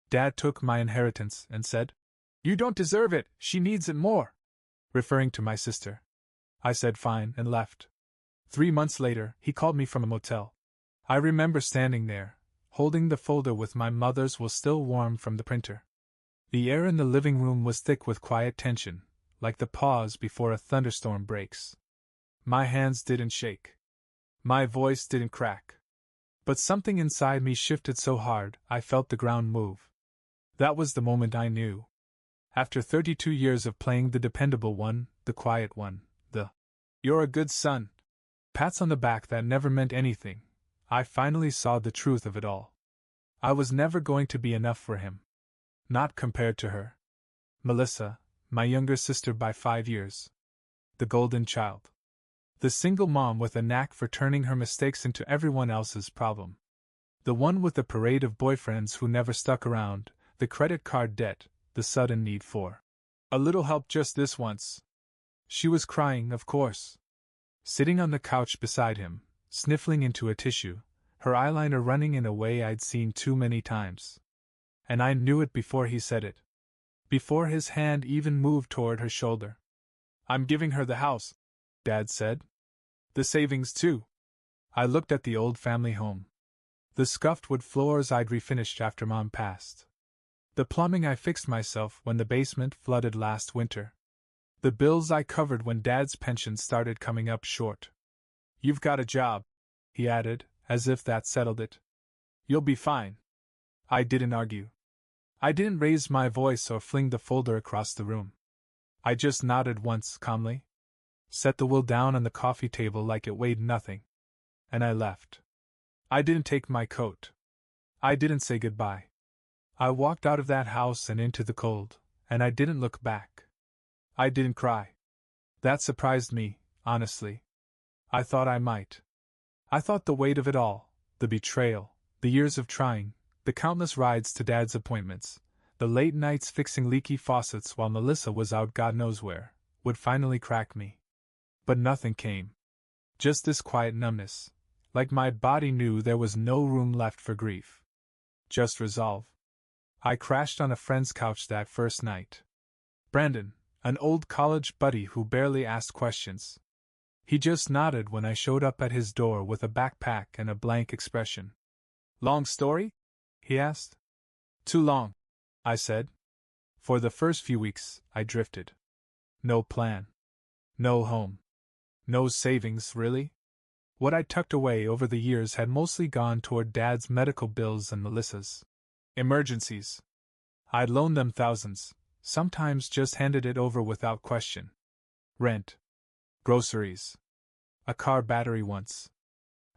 Dad took my inheritance and said, "You don't deserve it, she needs it more," referring to my sister. I said fine and left. 3 months later, he called me from a motel. I remember standing there, holding the folder with my mother's will still warm from the printer. The air in the living room was thick with quiet tension, like the pause before a thunderstorm breaks. My hands didn't shake. My voice didn't crack. But something inside me shifted so hard I felt the ground move. That was the moment I knew. After 32 years of playing the dependable one, the quiet one, the "you're a good son" pats on the back that never meant anything, I finally saw the truth of it all. I was never going to be enough for him. Not compared to her. Melissa, my younger sister by 5 years. The golden child. The single mom with a knack for turning her mistakes into everyone else's problem. The one with the parade of boyfriends who never stuck around, the credit card debt, the sudden need for a little help just this once. She was crying, of course. Sitting on the couch beside him, sniffling into a tissue, her eyeliner running in a way I'd seen too many times. And I knew it before he said it. Before his hand even moved toward her shoulder. "I'm giving her the house," Dad said. "The savings, too." I looked at the old family home. The scuffed wood floors I'd refinished after Mom passed. The plumbing I fixed myself when the basement flooded last winter. The bills I covered when Dad's pension started coming up short. "You've got a job," he added, as if that settled it. "You'll be fine." I didn't argue. I didn't raise my voice or fling the folder across the room. I just nodded once, calmly. Set the will down on the coffee table like it weighed nothing. And I left. I didn't take my coat. I didn't say goodbye. I walked out of that house and into the cold, and I didn't look back. I didn't cry. That surprised me, honestly. I thought I might. I thought the weight of it all, the betrayal, the years of trying, the countless rides to Dad's appointments, the late nights fixing leaky faucets while Melissa was out God knows where, would finally crack me. But nothing came. Just this quiet numbness, like my body knew there was no room left for grief. Just resolve. I crashed on a friend's couch that first night. Brandon, an old college buddy who barely asked questions. He just nodded when I showed up at his door with a backpack and a blank expression. "Long story?" he asked. "Too long," I said. For the first few weeks, I drifted. No plan. No home. No savings, really. What I tucked away over the years had mostly gone toward Dad's medical bills and Melissa's emergencies. I'd loaned them thousands, sometimes just handed it over without question. Rent. Groceries. A car battery once.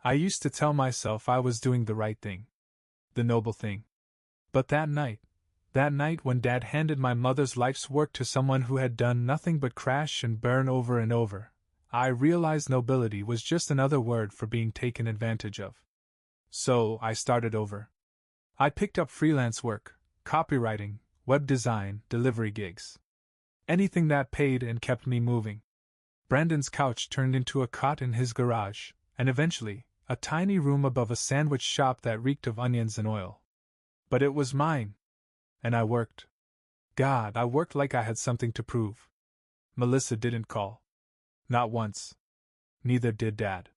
I used to tell myself I was doing the right thing. The noble thing. But that night when Dad handed my mother's life's work to someone who had done nothing but crash and burn over and over, I realized nobility was just another word for being taken advantage of. So I started over. I picked up freelance work, copywriting, web design, delivery gigs. Anything that paid and kept me moving. Brandon's couch turned into a cot in his garage, and eventually, a tiny room above a sandwich shop that reeked of onions and oil. But it was mine. And I worked. God, I worked like I had something to prove. Melissa didn't call. Not once. Neither did Dad.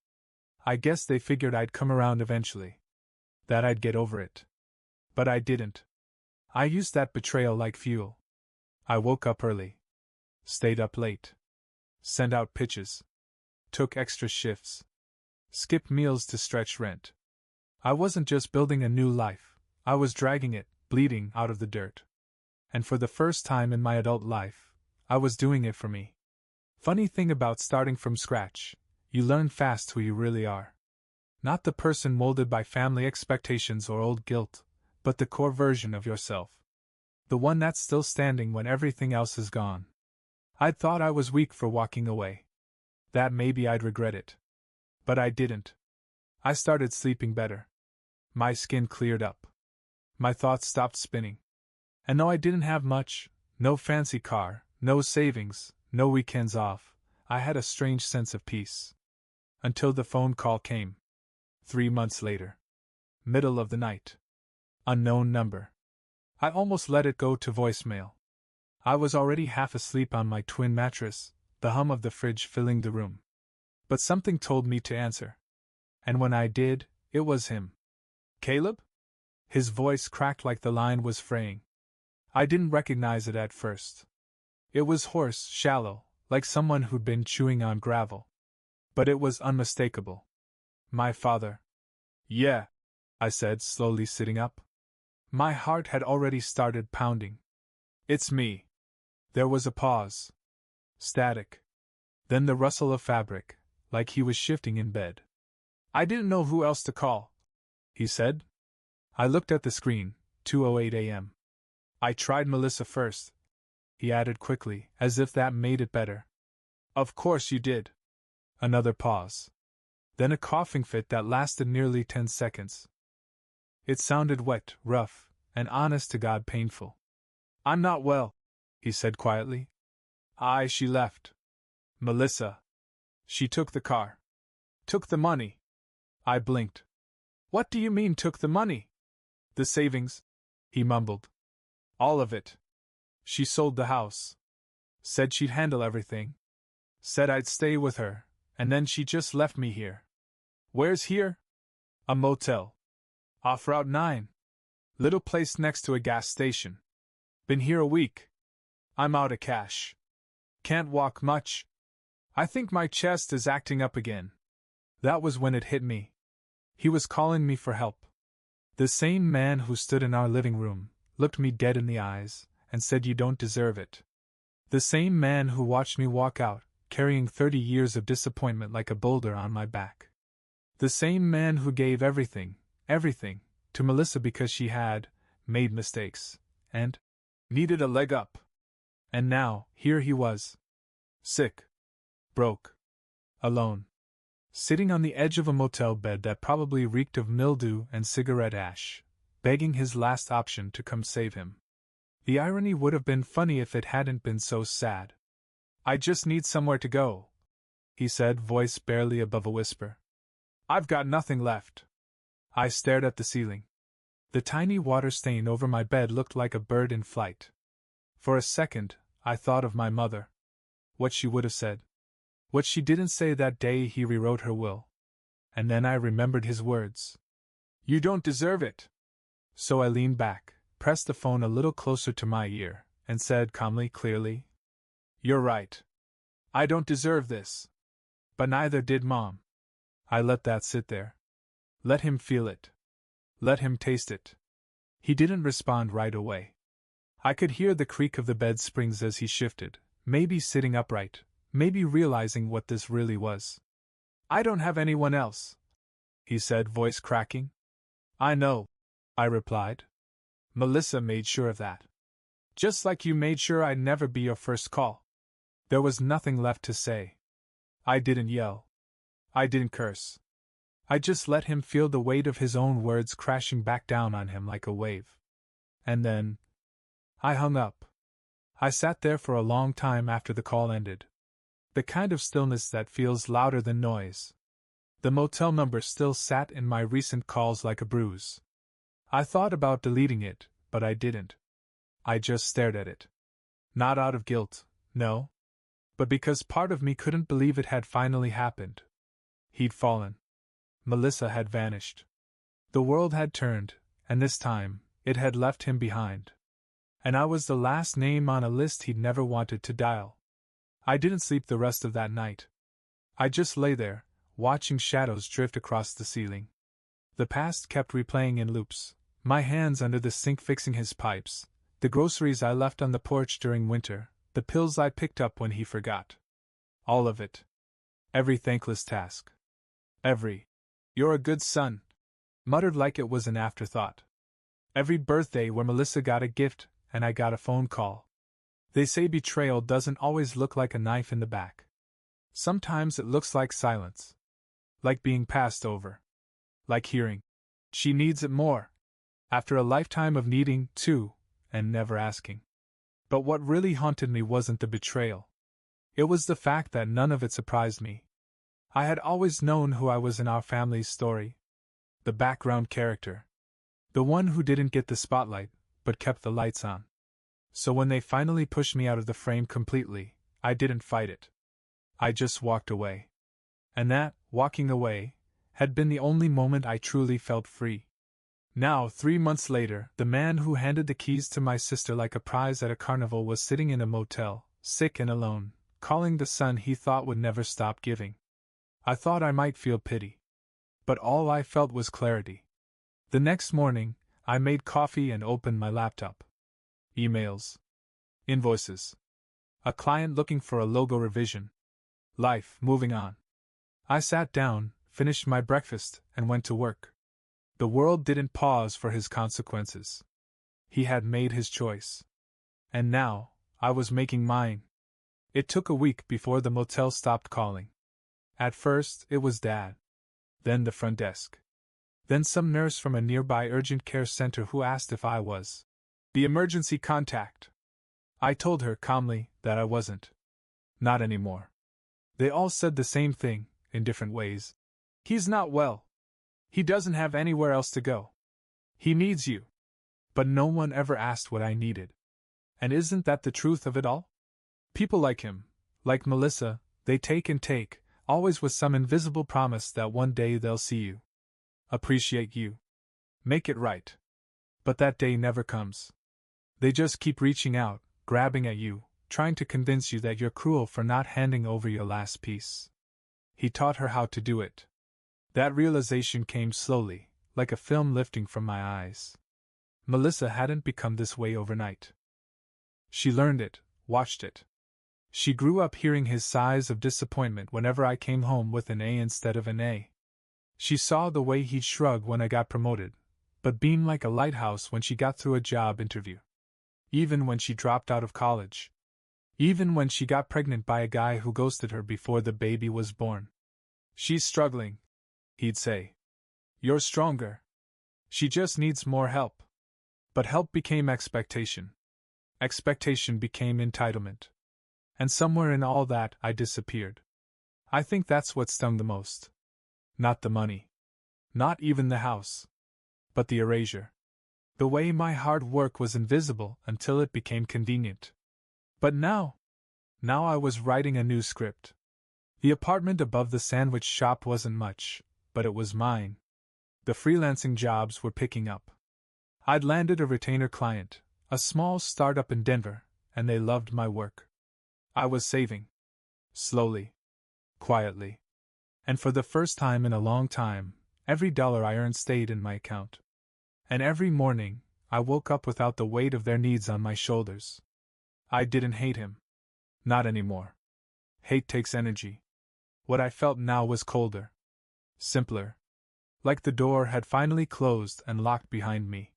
I guess they figured I'd come around eventually. That I'd get over it. But I didn't. I used that betrayal like fuel. I woke up early. Stayed up late. Sent out pitches. Took extra shifts. Skipped meals to stretch rent. I wasn't just building a new life, I was dragging it, bleeding, out of the dirt. And for the first time in my adult life, I was doing it for me. Funny thing about starting from scratch, you learn fast who you really are. Not the person molded by family expectations or old guilt, but the core version of yourself. The one that's still standing when everything else is gone. I'd thought I was weak for walking away. That maybe I'd regret it. But I didn't. I started sleeping better. My skin cleared up. My thoughts stopped spinning. And though I didn't have much, no fancy car, no savings, no weekends off, I had a strange sense of peace. Until the phone call came. 3 months later. Middle of the night. Unknown number. I almost let it go to voicemail. I was already half asleep on my twin mattress, the hum of the fridge filling the room. But something told me to answer. And when I did, it was him. Caleb? His voice cracked like the line was fraying. I didn't recognize it at first. It was hoarse, shallow, like someone who'd been chewing on gravel. But it was unmistakable. My father. Yeah, I said, slowly sitting up. My heart had already started pounding. It's me. There was a pause. Static. Then the rustle of fabric, like he was shifting in bed. I didn't know who else to call, he said. I looked at the screen, 2:08 a.m. I tried Melissa first, he added quickly, as if that made it better. Of course you did. Another pause. Then a coughing fit that lasted nearly 10 seconds. It sounded wet, rough, and honest-to-God painful. I'm not well, he said quietly. She left. Melissa. She took the car. Took the money. I blinked. What do you mean took the money? The savings, he mumbled. All of it. She sold the house. Said she'd handle everything. Said I'd stay with her, and then she just left me here. Where's here? A motel. Off Route 9. Little place next to a gas station. Been here a week. I'm out of cash. Can't walk much. I think my chest is acting up again. That was when it hit me. He was calling me for help. The same man who stood in our living room, looked me dead in the eyes, and said you don't deserve it. The same man who watched me walk out, carrying 30 years of disappointment like a boulder on my back. The same man who gave everything, to Melissa because she had made mistakes, and needed a leg up. And now, here he was. Sick. Broke. Alone. Sitting on the edge of a motel bed that probably reeked of mildew and cigarette ash, begging his last option to come save him. The irony would have been funny if it hadn't been so sad. I just need somewhere to go, he said, voice barely above a whisper. I've got nothing left. I stared at the ceiling. The tiny water stain over my bed looked like a bird in flight. For a second, I thought of my mother. What she would have said. What she didn't say that day he rewrote her will. And then I remembered his words. You don't deserve it. So I leaned back, pressed the phone a little closer to my ear, and said calmly, clearly, You're right. I don't deserve this. But neither did Mom. I let that sit there. Let him feel it. Let him taste it. He didn't respond right away. I could hear the creak of the bed springs as he shifted, maybe sitting upright, maybe realizing what this really was. I don't have anyone else, he said, voice cracking. I know, I replied. Melissa made sure of that. Just like you made sure I'd never be your first call. There was nothing left to say. I didn't yell. I didn't curse. I just let him feel the weight of his own words crashing back down on him like a wave. And then I hung up. I sat there for a long time after the call ended. The kind of stillness that feels louder than noise. The motel number still sat in my recent calls like a bruise. I thought about deleting it, but I didn't. I just stared at it. Not out of guilt, no. But because part of me couldn't believe it had finally happened. He'd fallen. Melissa had vanished. The world had turned, and this time, it had left him behind. And I was the last name on a list he'd never wanted to dial. I didn't sleep the rest of that night. I just lay there, watching shadows drift across the ceiling. The past kept replaying in loops, my hands under the sink fixing his pipes, the groceries I left on the porch during winter, the pills I picked up when he forgot. All of it. Every thankless task. Every, "You're a good son," muttered like it was an afterthought. Every birthday where Melissa got a gift and I got a phone call. They say betrayal doesn't always look like a knife in the back. Sometimes it looks like silence. Like being passed over. Like hearing, "She needs it more," after a lifetime of needing, too, and never asking. But what really haunted me wasn't the betrayal. It was the fact that none of it surprised me. I had always known who I was in our family's story. The background character. The one who didn't get the spotlight, but kept the lights on. So when they finally pushed me out of the frame completely, I didn't fight it. I just walked away. And that, walking away, had been the only moment I truly felt free. Now, 3 months later, the man who handed the keys to my sister like a prize at a carnival was sitting in a motel, sick and alone, calling the son he thought would never stop giving. I thought I might feel pity. But all I felt was clarity. The next morning, I made coffee and opened my laptop. Emails. Invoices. A client looking for a logo revision. Life moving on. I sat down, finished my breakfast, and went to work. The world didn't pause for his consequences. He had made his choice. And now, I was making mine. It took a week before the motel stopped calling. At first, it was Dad. Then the front desk. Then some nurse from a nearby urgent care center who asked if I was the emergency contact. I told her calmly that I wasn't. Not anymore. They all said the same thing, in different ways. He's not well. He doesn't have anywhere else to go. He needs you. But no one ever asked what I needed. And isn't that the truth of it all? People like him, like Melissa, they take and take, always with some invisible promise that one day they'll see you. Appreciate you. Make it right. But that day never comes. They just keep reaching out, grabbing at you, trying to convince you that you're cruel for not handing over your last piece. He taught her how to do it. That realization came slowly, like a film lifting from my eyes. Melissa hadn't become this way overnight. She learned it, watched it. She grew up hearing his sighs of disappointment whenever I came home with an A instead of an A. She saw the way he'd shrug when I got promoted, but beam like a lighthouse when she got through a job interview. Even when she dropped out of college. Even when she got pregnant by a guy who ghosted her before the baby was born. She's struggling, he'd say. You're stronger. She just needs more help. But help became expectation. Expectation became entitlement. And somewhere in all that, I disappeared. I think that's what stung the most. Not the money. Not even the house. But the erasure. The way my hard work was invisible until it became convenient. But now I was writing a new script. The apartment above the sandwich shop wasn't much, but it was mine. The freelancing jobs were picking up. I'd landed a retainer client, a small startup in Denver, and they loved my work. I was saving. Slowly. Quietly. And for the first time in a long time, every dollar I earned stayed in my account. And every morning, I woke up without the weight of their needs on my shoulders. I didn't hate him. Not anymore. Hate takes energy. What I felt now was colder. Simpler. Like the door had finally closed and locked behind me.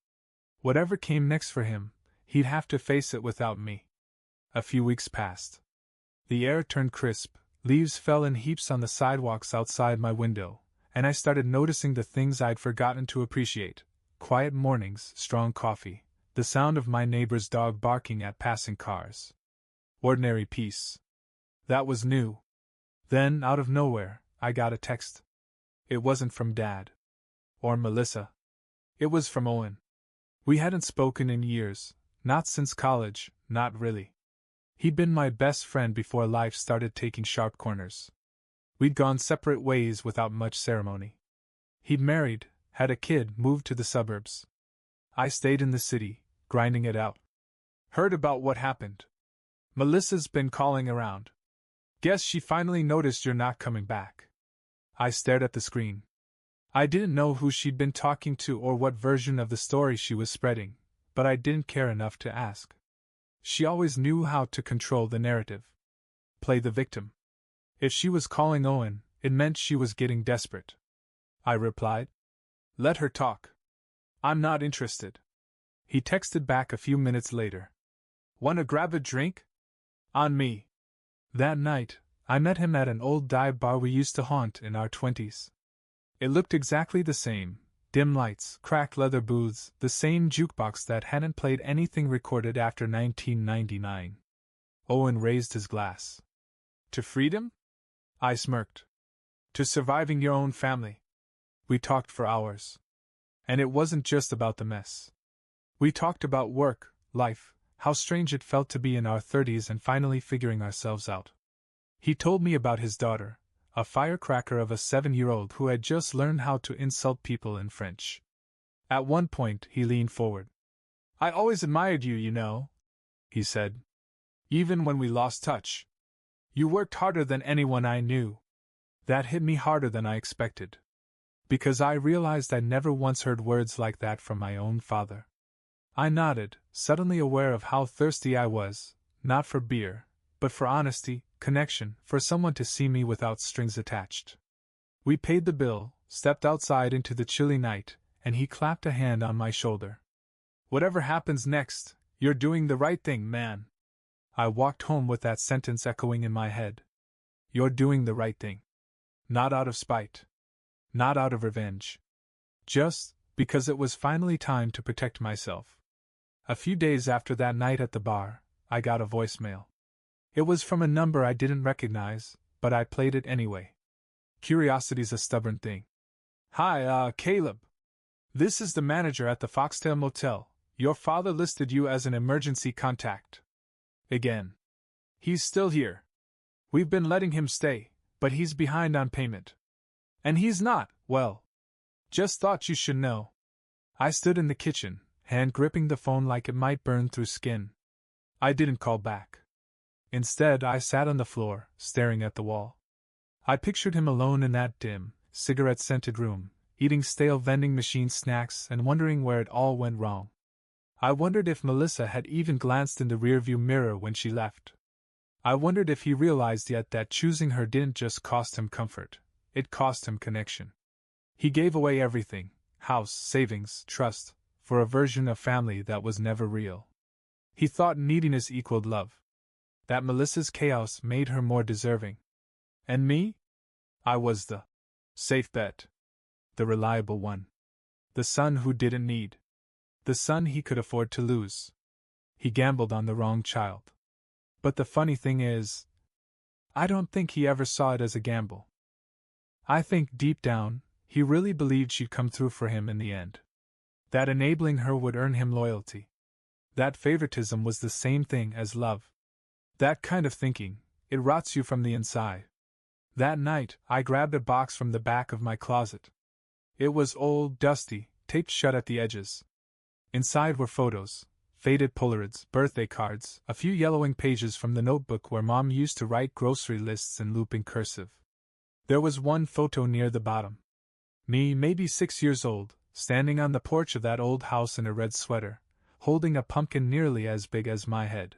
Whatever came next for him, he'd have to face it without me. A few weeks passed. The air turned crisp, leaves fell in heaps on the sidewalks outside my window, and I started noticing the things I'd forgotten to appreciate. Quiet mornings, strong coffee, the sound of my neighbor's dog barking at passing cars. Ordinary peace. That was new. Then, out of nowhere, I got a text. It wasn't from Dad. Or Melissa. It was from Owen. We hadn't spoken in years, not since college, not really. He'd been my best friend before life started taking sharp corners. We'd gone separate ways without much ceremony. He'd married, had a kid, moved to the suburbs. I stayed in the city, grinding it out. Heard about what happened. Melissa's been calling around. Guess she finally noticed you're not coming back. I stared at the screen. I didn't know who she'd been talking to or what version of the story she was spreading, but I didn't care enough to ask. She always knew how to control the narrative. Play the victim. If she was calling Owen, it meant she was getting desperate. I replied. Let her talk. I'm not interested. He texted back a few minutes later. Wanna grab a drink? On me. That night, I met him at an old dive bar we used to haunt in our 20s. It looked exactly the same. Dim lights, cracked leather booths, the same jukebox that hadn't played anything recorded after 1999. Owen raised his glass. To freedom? I smirked. To surviving your own family. We talked for hours. And it wasn't just about the mess. We talked about work, life, how strange it felt to be in our 30s and finally figuring ourselves out. He told me about his daughter, a firecracker of a 7-year-old who had just learned how to insult people in French. At one point, he leaned forward. "I always admired you, you know," he said. "Even when we lost touch. You worked harder than anyone I knew." That hit me harder than I expected. Because I realized I'd never once heard words like that from my own father. I nodded, suddenly aware of how thirsty I was, not for beer, but for honesty, connection, for someone to see me without strings attached. We paid the bill, stepped outside into the chilly night, and he clapped a hand on my shoulder. "Whatever happens next, you're doing the right thing, man." I walked home with that sentence echoing in my head. You're doing the right thing. Not out of spite. Not out of revenge. Just because it was finally time to protect myself. A few days after that night at the bar, I got a voicemail. It was from a number I didn't recognize, but I played it anyway. Curiosity's a stubborn thing. "Hi, Caleb. This is the manager at the Foxtail Motel. Your father listed you as an emergency contact." Again. "He's still here. We've been letting him stay, but he's behind on payment. And he's not, well. Just thought you should know." I stood in the kitchen, hand gripping the phone like it might burn through skin. I didn't call back. Instead, I sat on the floor, staring at the wall. I pictured him alone in that dim, cigarette-scented room, eating stale vending machine snacks and wondering where it all went wrong. I wondered if Melissa had even glanced in the rearview mirror when she left. I wondered if he realized yet that choosing her didn't just cost him comfort, it cost him connection. He gave away everything, house, savings, trust, for a version of family that was never real. He thought neediness equaled love. That Melissa's chaos made her more deserving. And me? I was the safe bet. The reliable one. The son who didn't need. The son he could afford to lose. He gambled on the wrong child. But the funny thing is, I don't think he ever saw it as a gamble. I think deep down, he really believed she'd come through for him in the end. That enabling her would earn him loyalty. That favoritism was the same thing as love. That kind of thinking, it rots you from the inside. That night, I grabbed a box from the back of my closet. It was old, dusty, taped shut at the edges. Inside were photos, faded Polaroids, birthday cards, a few yellowing pages from the notebook where Mom used to write grocery lists in looping cursive. There was one photo near the bottom. Me, maybe 6 years old, standing on the porch of that old house in a red sweater, holding a pumpkin nearly as big as my head.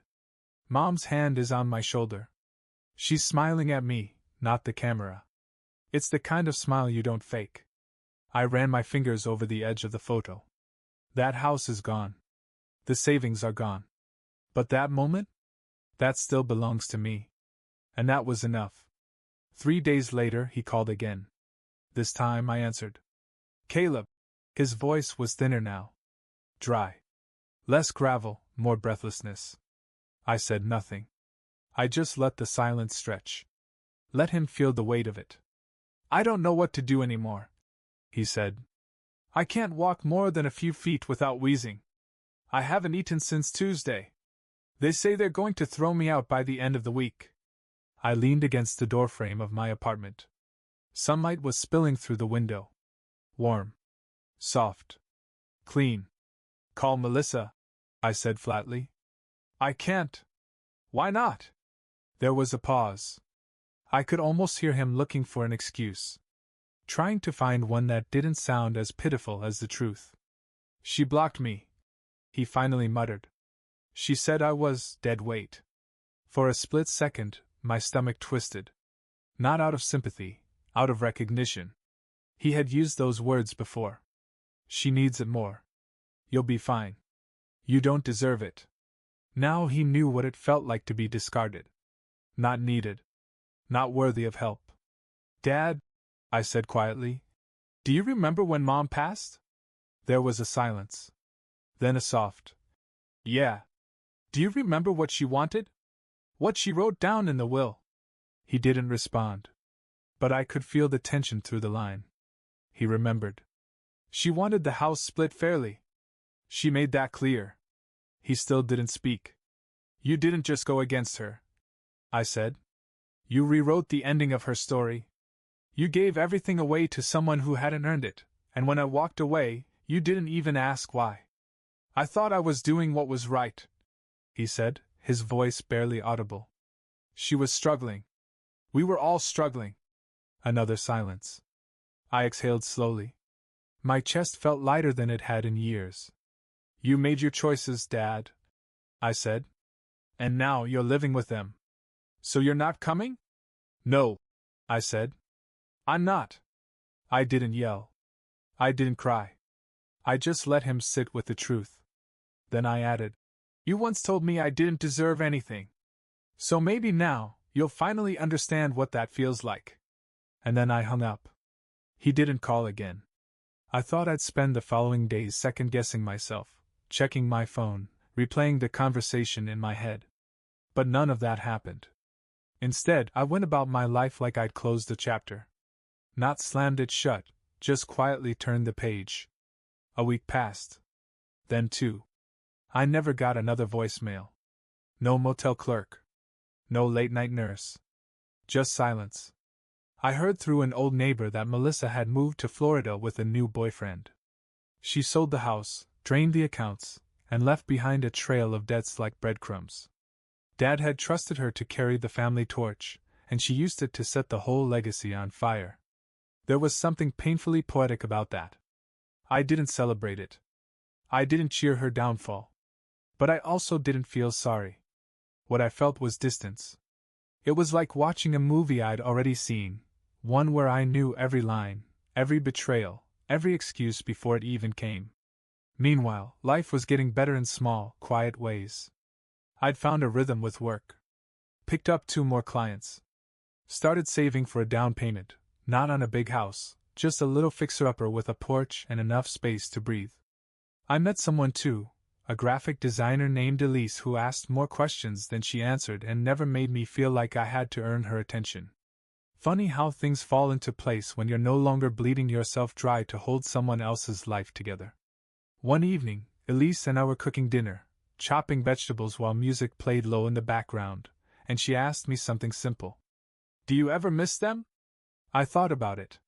Mom's hand is on my shoulder. She's smiling at me, not the camera. It's the kind of smile you don't fake. I ran my fingers over the edge of the photo. That house is gone. The savings are gone. But that moment? That still belongs to me. And that was enough. 3 days later, he called again. This time I answered. "Caleb." His voice was thinner now. Dry. Less gravel, more breathlessness. I said nothing. I just let the silence stretch. Let him feel the weight of it. "I don't know what to do anymore," he said. "I can't walk more than a few feet without wheezing. I haven't eaten since Tuesday. They say they're going to throw me out by the end of the week." I leaned against the doorframe of my apartment. Sunlight was spilling through the window. Warm. Soft. Clean. "Call Melissa," I said flatly. "I can't." "Why not?" There was a pause. I could almost hear him looking for an excuse. Trying to find one that didn't sound as pitiful as the truth. "She blocked me," he finally muttered. "She said I was dead weight." For a split second, my stomach twisted. Not out of sympathy, out of recognition. He had used those words before. "She needs it more. You'll be fine. You don't deserve it." Now he knew what it felt like to be discarded. Not needed. Not worthy of help. "Dad," I said quietly, "do you remember when Mom passed?" There was a silence. Then a soft, "Yeah." "Do you remember what she wanted? What she wrote down in the will?" He didn't respond. But I could feel the tension through the line. He remembered. "She wanted the house split fairly." She made that clear. He still didn't speak. You didn't just go against her, I said. You rewrote the ending of her story. You gave everything away to someone who hadn't earned it, and when I walked away, you didn't even ask why. I thought I was doing what was right, he said, his voice barely audible. She was struggling. We were all struggling. Another silence. I exhaled slowly. My chest felt lighter than it had in years. You made your choices, Dad, I said. And now you're living with them. So you're not coming? No, I said. I'm not. I didn't yell. I didn't cry. I just let him sit with the truth. Then I added, You once told me I didn't deserve anything. So maybe now, you'll finally understand what that feels like. And then I hung up. He didn't call again. I thought I'd spend the following days second-guessing myself, checking my phone, replaying the conversation in my head. But none of that happened. Instead, I went about my life like I'd closed a chapter. Not slammed it shut, just quietly turned the page. A week passed. Then 2. I never got another voicemail. No motel clerk. No late-night nurse. Just silence. I heard through an old neighbor that Melissa had moved to Florida with a new boyfriend. She sold the house, drained the accounts, and left behind a trail of debts like breadcrumbs. Dad had trusted her to carry the family torch, and she used it to set the whole legacy on fire. There was something painfully poetic about that. I didn't celebrate it. I didn't cheer her downfall. But I also didn't feel sorry. What I felt was distance. It was like watching a movie I'd already seen, one where I knew every line, every betrayal, every excuse before it even came. Meanwhile, life was getting better in small, quiet ways. I'd found a rhythm with work. Picked up 2 more clients. Started saving for a down payment, not on a big house, just a little fixer-upper with a porch and enough space to breathe. I met someone too, a graphic designer named Elise who asked more questions than she answered and never made me feel like I had to earn her attention. Funny how things fall into place when you're no longer bleeding yourself dry to hold someone else's life together. One evening, Elise and I were cooking dinner, chopping vegetables while music played low in the background, and she asked me something simple. Do you ever miss them? I thought about it.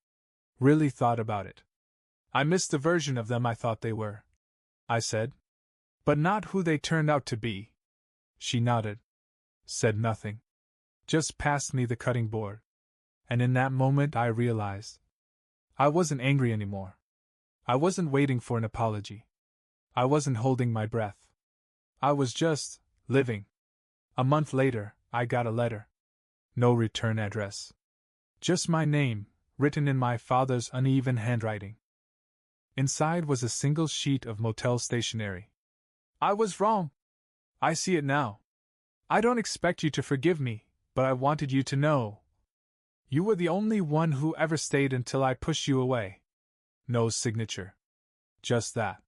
Really thought about it. I missed the version of them I thought they were, I said. But not who they turned out to be. She nodded. Said nothing. Just passed me the cutting board. And in that moment I realized. I wasn't angry anymore. I wasn't waiting for an apology. I wasn't holding my breath. I was just living. A month later, I got a letter. No return address. Just my name, written in my father's uneven handwriting. Inside was a single sheet of motel stationery. I was wrong. I see it now. I don't expect you to forgive me, but I wanted you to know. You were the only one who ever stayed until I pushed you away. No signature. Just that.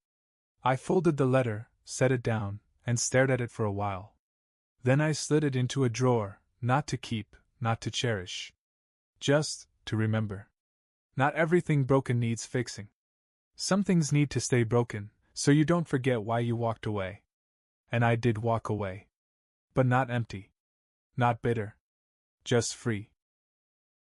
I folded the letter, set it down, and stared at it for a while. Then I slid it into a drawer, not to keep, not to cherish. Just to remember. Not everything broken needs fixing. Some things need to stay broken, so you don't forget why you walked away. And I did walk away. But not empty. Not bitter. Just free.